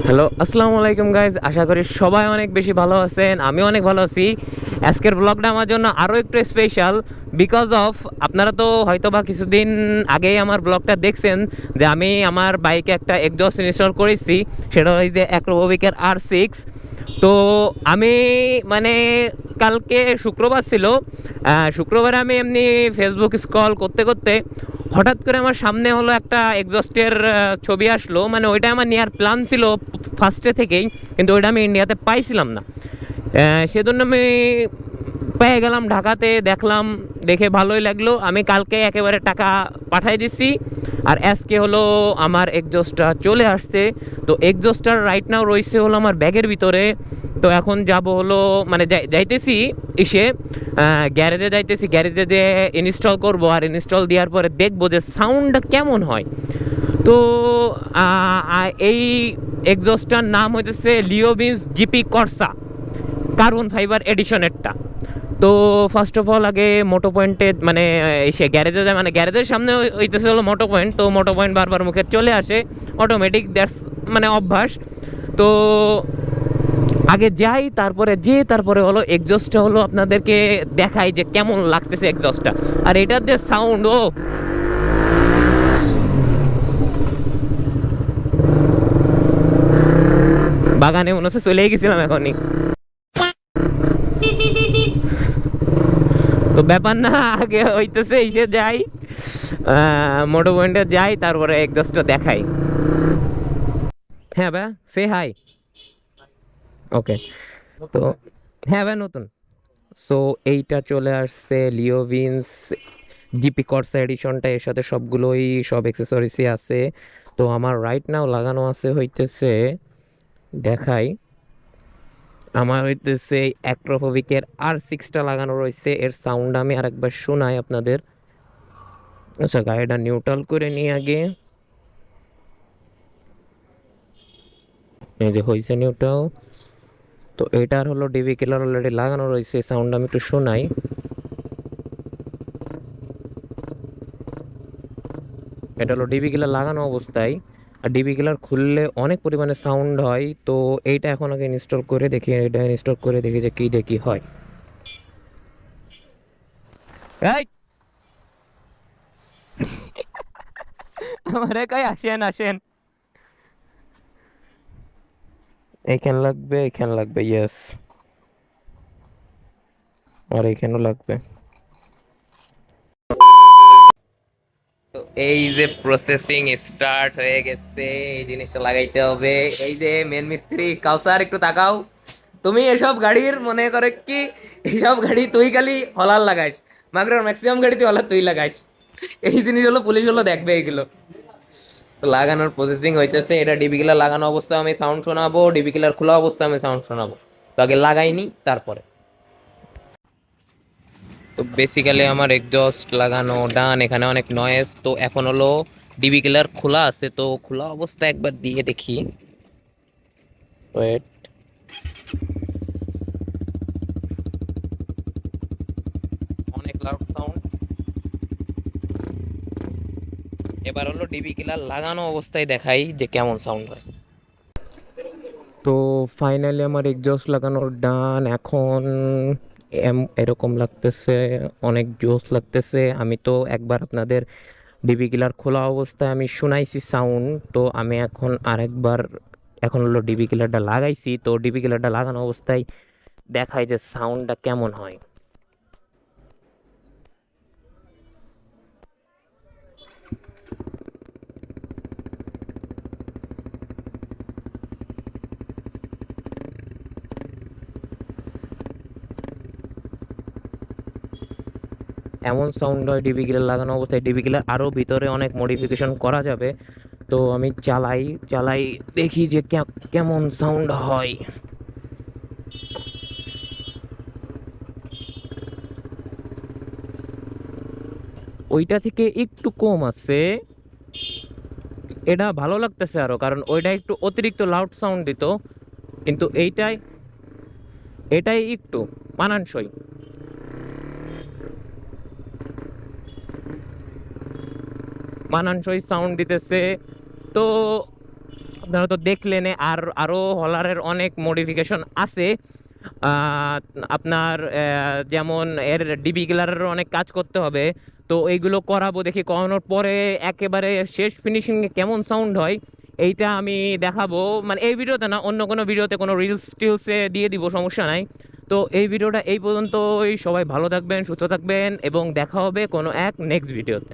Hello, আসসালামু আলাইকুম guys. আশা করি সবাই অনেক বেশি ভালো আছেন, আমি অনেক ভালো আছি। আজকের ব্লগটা আমার জন্য আরও একটু স্পেশাল বিকজ অফ আপনারা তো হয়তো বা কিছুদিন আগেই আমার ব্লগটা দেখছেন যে আমি আমার বাইকে একটা এক্সজস্ট ইনস্টল করেছি। সেটা হচ্ছে যে অ্যাক্রোবিকের R6। তো আমি মানে কালকে শুক্রবার ছিল, শুক্রবারে আমি এমনি ফেসবুক স্ক্রল করতে করতে হঠাৎ করে আমার সামনে হলো একটা এক্সজস্টের ছবি আসলো। মানে ওইটা আমার নেওয়ার প্ল্যান ছিল ফার্স্টে থেকেই, কিন্তু ওইটা আমি ইন্ডিয়াতে পাইছিলাম না। সেজন্য আমি পেয়ে গেলাম ঢাকাতে, দেখলাম, দেখে ভালোই লাগলো। আমি কালকে একেবারে টাকা পাঠাই দিচ্ছি, আর আজকে হলো আমার এক্সজস্টটা চলে আসছে। তো এক্সজস্টটার রাইট নাও রয়েছে হলো আমার ব্যাগের ভিতরে। তো এখন যাব হলো মানে যাইতেছি এসে গ্যারেজে যাইতেছি, গ্যারেজে যে ইনস্টল করব, আর ইনস্টল দেওয়ার পরে দেখবো যে সাউন্ডটা কেমন হয়। তো এই এক্সজস্টটার নাম হইতেছে ভিন্স জিপি কর্সা কার্বন ফাইবার এডিশনেরটা। তো ফার্স্ট অফ অল আগে মোটো পয়েন্টে মানে এসে গ্যারেজে যায়, মানে গ্যারেজের সামনে হইতেছে হলো মোটো পয়েন্ট। তো মোটো পয়েন্ট বারবার মুখে চলে আসে, অটোমেটিক, দ্যাটস মানে অভ্যাস। তো আগে যাই, তারপরে হলো এক্সজস্টটা হলো আপনাদেরকে দেখাই যে কেমন লাগতেছে এক্সজস্টটা। আর এটার যে সাউন্ড, ও বাগানে মনে হচ্ছে চলেই গেছিলাম এখনই। তো ব্যাপার না, আগে হইতেছে এসে যাই, মোটো পয়েন্টে যাই, তারপরে এক্সজস্টটা দেখাই। হ্যাঁ ভাই, সে হাই। ওকে। তো হ্যাঁ ভাই, নতুন। সো এইটা চলে আসছে ভিন্স জিপি কর্সা এডিশনটা, এর সাথে সব অ্যাক্সেসরিজই আছে। তো আমার রাইট নাও লাগানো আছে হইতেছে, দেখাই, আমার হইতেছে অ্যাক্রোফোবিকের R6টা লাগানো রয়েছে। এর সাউন্ড আমি আরেকবার শোনাই আপনাদের। আচ্ছা, গাড়িটা নিউট্রাল করে নিই আগে। এই যে হয়েছে নিউট্রাল। তো এটার হলো ডিবি কিলার অলরেডি লাগানো রয়েছে, সাউন্ড আমি একটু শোনাই। এটা হলো ডিবি কিলার লাগানো অবস্থায়, আর ডিবি কিলার খুললে অনেক পরিমাণে সাউন্ড হয়। তো এইটা এখন আগে ইনস্টল করে দেখি, এটা ইনস্টল করে দেখি যে কী দেখি হয়। এই আমার একাই, আসেন আসেন। এইখান লাগবে, এইখান লাগবে, ইয়েস। আর এইখানেও লাগবে। তো এই যে প্রসেসিং স্টার্ট হয়ে গেছে, এই জিনিসটা লাগাইতে হবে। এই যে মেন মিস্ত্রি কাউসার, একটু তাকাও। তুমি এসব গাড়ির মনে করে কি, এইসব গাড়ি তুই খালি হলার লাগাইস, মাগর ম্যাক্সিমাম গাড়ি তুই হলার তুই লাগাইস। এই জিনিস হলো পুলিশ হলো দেখবে এগুলো। তো লাগানোর প্রসেসিং হইতেছে, এটা ডিবি কিলার লাগানো অবস্থায় আমি সাউন্ড শোনাবো, ডিবি কিলার খোলা অবস্থায় আমি সাউন্ড শোনাবো। তো আগে লাগাইনি, তারপরে। তো বেসিক্যালি আমার এক্সজস্ট লাগানো ডান, এখানে অনেক নয়েজ। তো এখন হলো ডিবি কিলার খোলা আছে, তো খোলা অবস্থায় একবার দিয়ে দেখি। ওয়েট, অনেক লাউড সাউন্ড। এবার হলো ডিবি কিলার লাগানো অবস্থায় দেখাই যে কেমন সাউন্ড হয়। তো ফাইনালি আমার এক্সজস্ট লাগানোর ডান। এখন এরকম লাগতেছে, অনেক জোস লাগতেছে। আমি তো একবার আপনাদের ডিবি কিলার খোলা অবস্থায় আমি শুনাইছি সাউন্ড। তো আমি এখন আরেকবার, এখন হলো ডিবি কিলারটা লাগাইছি, তো ডিবি কিলারটা লাগানো অবস্থায় দেখাই যে সাউন্ডটা কেমন হয়। এমন সাউন্ড হয় ডিবি কিলার লাগানো অবস্থায়। ডিবি কিলার আরও ভিতরে অনেক মডিফিকেশন করা যাবে। তো আমি চালাই চালাই, দেখি যে কেমন সাউন্ড হয়। ওইটা থেকে একটু কম আছে, এটা ভালো লাগতেছে আরো, কারণ ওইটা একটু অতিরিক্ত লাউড সাউন্ড দিত। কিন্তু এটাই একটু মানানসই। মানানসই সাউন্ড দিতেছে। তো আপনারা তো দেখলেন, আর আরও হলারের অনেক মডিফিকেশন আছে। আহ, আপনার যেমন এর ডিবি গ্লারের অনেক কাজ করতে হবে, তো এইগুলো করাবো, দেখি করানোর পরে একেবারে শেষ ফিনিশিংয়ে কেমন সাউন্ড হয় এইটা আমি দেখাবো। মানে এই ভিডিওতে না, অন্য কোনো ভিডিওতে, কোনো রিলস টিলসে দিয়ে দিব, সমস্যা নাই। তো এই ভিডিওটা এই পর্যন্তই। সবাই ভালো থাকবেন, সুস্থ থাকবেন, এবং দেখা হবে কোনো এক নেক্সট ভিডিওতে।